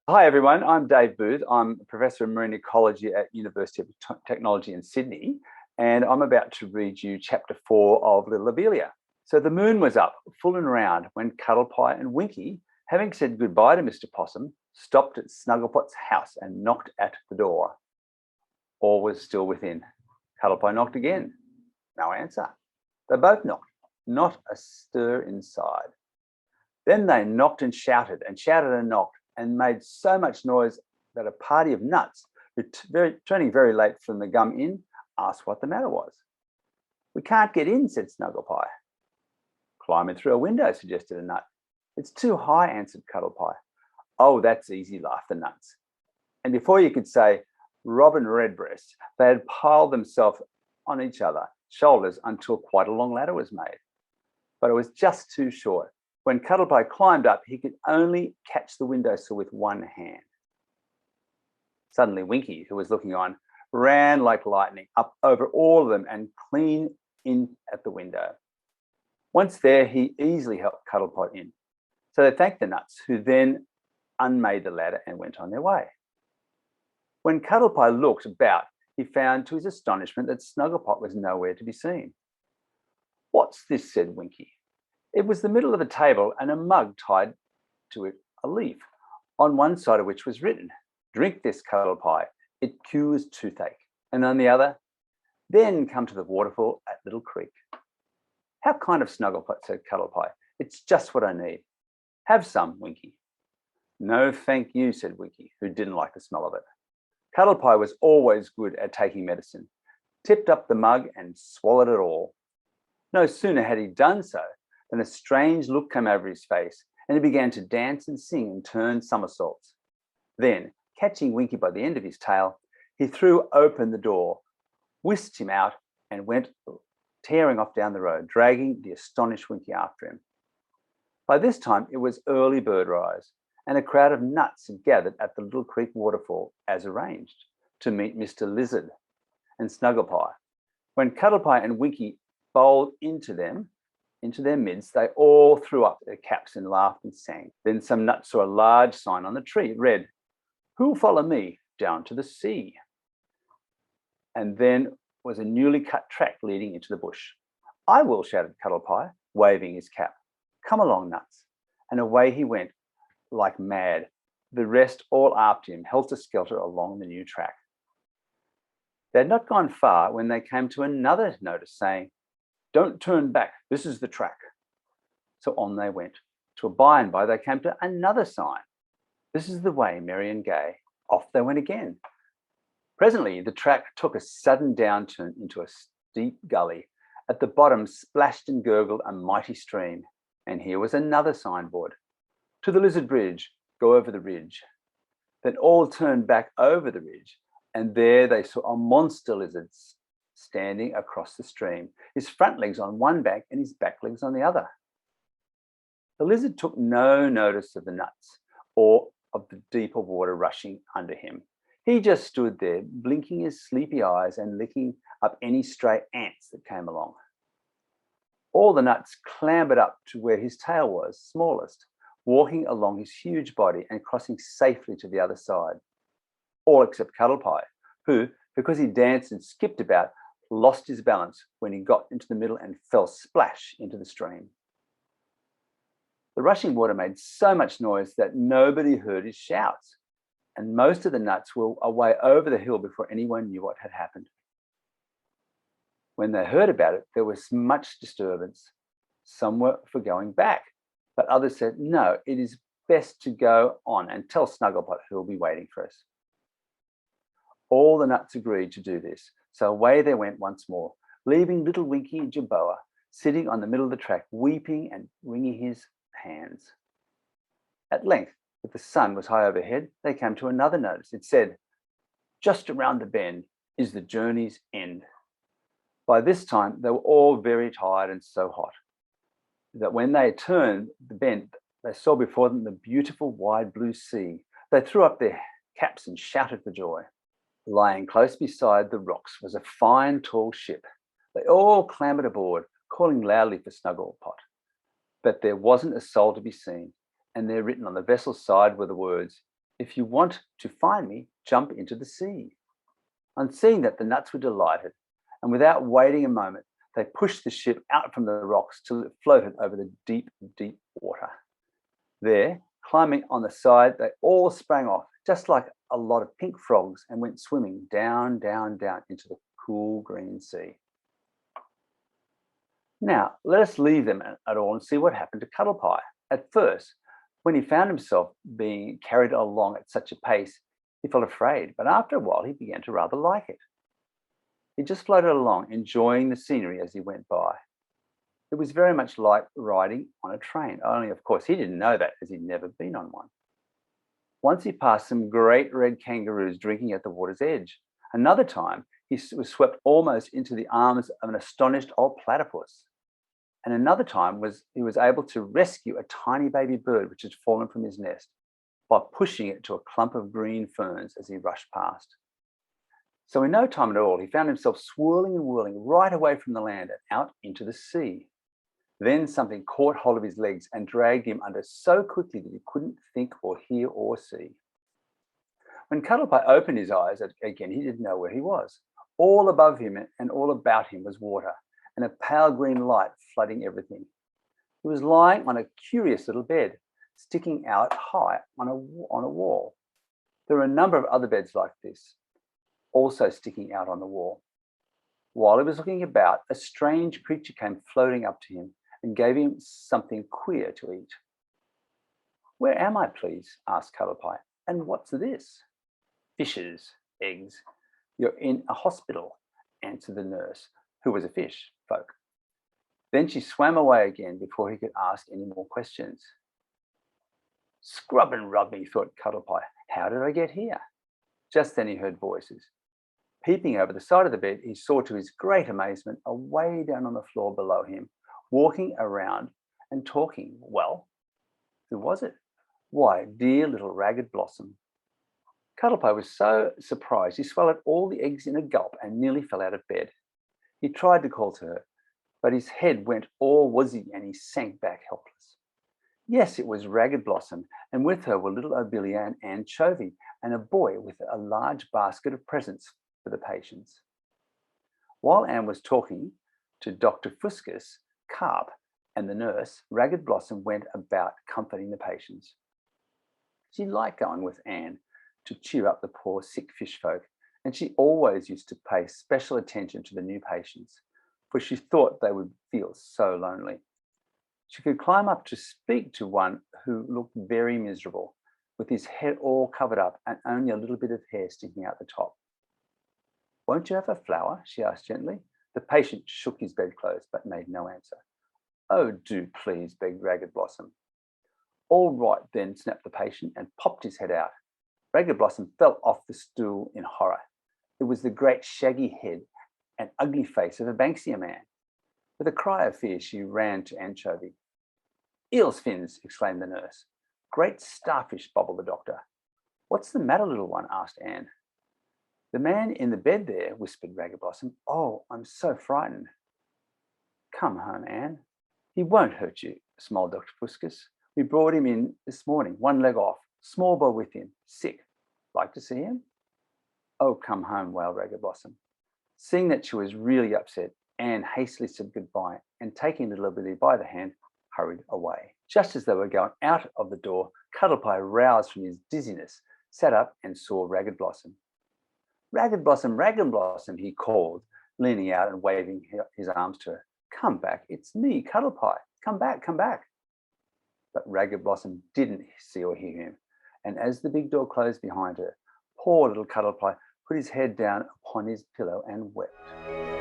Hi everyone, I'm Dave Booth. I'm a professor of marine ecology at University of Technology in Sydney, and I'm about to read you chapter 4 of Little Obelia. So the moon was up, full and round, when Cuddlepie and Winky, having said goodbye to Mr. Possum, stopped at Snugglepot's house and knocked at the door. All was still within. Cuddlepie knocked again. No answer. They both knocked. Not a stir inside. Then they knocked and shouted and knocked and made so much noise that a party of nuts, returning very late from the gum inn, asked what the matter was. We can't get in, said Snugglepie. Climb in through a window, suggested a nut. It's too high, answered Cuddlepie. Oh, that's easy, laughed the nuts. And before you could say Robin Redbreast, they had piled themselves on each other's shoulders until quite a long ladder was made. But it was just too short. When Cuddlepie climbed up, he could only catch the windowsill with one hand. Suddenly, Winky, who was looking on, ran like lightning up over all of them and clean in at the window. Once there, he easily helped Cuddlepie in. So they thanked the nuts, who then unmade the ladder and went on their way. When Cuddlepie looked about, he found to his astonishment that Snugglepot was nowhere to be seen. What's this? Said Winky. It was the middle of a table and a mug tied to it, a leaf, on one side of which was written, "Drink this, Cuddlepie, it cures toothache." And on the other, "Then come to the waterfall at Little Creek." How kind of Snugglepot, said Cuddlepie. It's just what I need. Have some, Winky. No, thank you, said Winky, who didn't like the smell of it. Cuddlepie was always good at taking medicine, tipped up the mug and swallowed it all. No sooner had he done so than a strange look came over his face, and he began to dance and sing and turn somersaults. Then, catching Winky by the end of his tail, he threw open the door, whisked him out, and went tearing off down the road, dragging the astonished Winky after him. By this time, it was early bird rise, and a crowd of nuts had gathered at the Little Creek waterfall, as arranged, to meet Mr. Lizard and Snugglepie. When Cuddlepie and Winky bowled into their midst, they all threw up their caps and laughed and sang. Then some nuts saw a large sign on the tree. It read, "Who'll follow me down to the sea?" And then was a newly cut track leading into the bush. "I will," shouted Cuddlepie, waving his cap. "Come along, nuts." And away he went like mad, the rest all after him, helter-skelter along the new track. They had not gone far when they came to another notice saying, "Don't turn back, this is the track." So on they went. To a by and by they came to another sign. "This is the way, merry and gay." Off they went again. Presently the track took a sudden downturn into a steep gully. At the bottom splashed and gurgled a mighty stream, and here was another signboard. "To the Lizard Bridge, go over the ridge." Then all turned back over the ridge, and there they saw a monster lizard standing across the stream, his front legs on one bank and his back legs on the other. The lizard took no notice of the nuts or of the deeper water rushing under him. He just stood there, blinking his sleepy eyes and licking up any stray ants that came along. All the nuts clambered up to where his tail was smallest, walking along his huge body and crossing safely to the other side. All except Cuddlepie, who, because he danced and skipped about, lost his balance when he got into the middle and fell splash into the stream. The rushing water made so much noise that nobody heard his shouts, and most of the nuts were away over the hill before anyone knew what had happened. When they heard about it, there was much disturbance. Some were for going back, but others said, "No, it is best to go on and tell Snugglepot who will be waiting for us." All the nuts agreed to do this, so away they went once more, leaving little Winky Jerboa sitting on the middle of the track, weeping and wringing his hands. At length, if the sun was high overhead, they came to another notice. It said, "Just around the bend is the journey's end." By this time, they were all very tired and so hot that when they turned the bend, they saw before them the beautiful wide blue sea. They threw up their caps and shouted for joy. Lying close beside the rocks was a fine tall ship. They all clambered aboard, calling loudly for Snugglepot. But there wasn't a soul to be seen, and there written on the vessel's side were the words, If you want to find me, jump into the sea." On seeing that, the nuts were delighted, and without waiting a moment, they pushed the ship out from the rocks till it floated over the deep, deep water. There, climbing on the side, they all sprang off, just like a lot of pink frogs, and went swimming down, down, down into the cool green sea. Now, let us leave them at all and see what happened to Cuddlepie. At first, when he found himself being carried along at such a pace, he felt afraid, but after a while, he began to rather like it. He just floated along, enjoying the scenery as he went by. It was very much like riding on a train, only, of course, he didn't know that as he'd never been on one. Once he passed some great red kangaroos drinking at the water's edge. Another time, he was swept almost into the arms of an astonished old platypus. And another time he was able to rescue a tiny baby bird which had fallen from his nest by pushing it to a clump of green ferns as he rushed past. So in no time at all, he found himself swirling and whirling right away from the land and out into the sea. Then something caught hold of his legs and dragged him under so quickly that he couldn't think or hear or see. When Cuddlepie opened his eyes again, he didn't know where he was. All above him and all about him was water, and a pale green light flooding everything. He was lying on a curious little bed, sticking out high on a wall. There were a number of other beds like this, also sticking out on the wall. While he was looking about, a strange creature came floating up to him and gave him something queer to eat. "Where am I, please?" asked Cuddlepie. "And what's this?" "Fishes, eggs. You're in a hospital," answered the nurse, who was a fish folk. Then she swam away again before he could ask any more questions. "Scrub and rub me," thought Cuddlepie. "How did I get here?" Just then he heard voices. Peeping over the side of the bed, he saw to his great amazement, away down on the floor below him, walking around and talking. Well, who was it? Why, dear little Ragged Blossom. Cuddlepie was so surprised he swallowed all the eggs in a gulp and nearly fell out of bed. He tried to call to her, but his head went all woozy and he sank back helpless. Yes, it was Ragged Blossom, and with her were little Obelia and Anchovy, and a boy with a large basket of presents for the patients. While Anne was talking to Dr. Fuscus, Carp, and the nurse, Ragged Blossom went about comforting the patients. She liked going with Anne to cheer up the poor sick fish folk, and she always used to pay special attention to the new patients, for she thought they would feel so lonely. She could climb up to speak to one who looked very miserable, with his head all covered up and only a little bit of hair sticking out the top. "Won't you have a flower?" she asked gently. The patient shook his bedclothes but made no answer. "Oh, do please," begged Ragged Blossom. "All right then," snapped the patient and popped his head out. Ragged Blossom fell off the stool in horror. It was the great shaggy head and ugly face of a Banksia man. With a cry of fear, she ran to Anchovy. "Eel's fins!" exclaimed the nurse. "Great starfish!" bubbled the doctor. "What's the matter, little one?" asked Anne. "The man in the bed there," whispered Ragged Blossom. "Oh, I'm so frightened." "Come home, Anne. He won't hurt you," smiled Dr. Fuscus. "We brought him in this morning, one leg off, small boy with him, sick. Like to see him?" "Oh, come home," wailed Ragged Blossom. Seeing that she was really upset, Anne hastily said goodbye and, taking little Billy by the hand, hurried away. Just as they were going out of the door, Cuddlepie, roused from his dizziness, sat up and saw Ragged Blossom. Ragged Blossom," he called, leaning out and waving his arms to her. "Come back, it's me, Cuddlepie. Come back, come back." But Ragged Blossom didn't see or hear him, and as the big door closed behind her, poor little Cuddlepie put his head down upon his pillow and wept.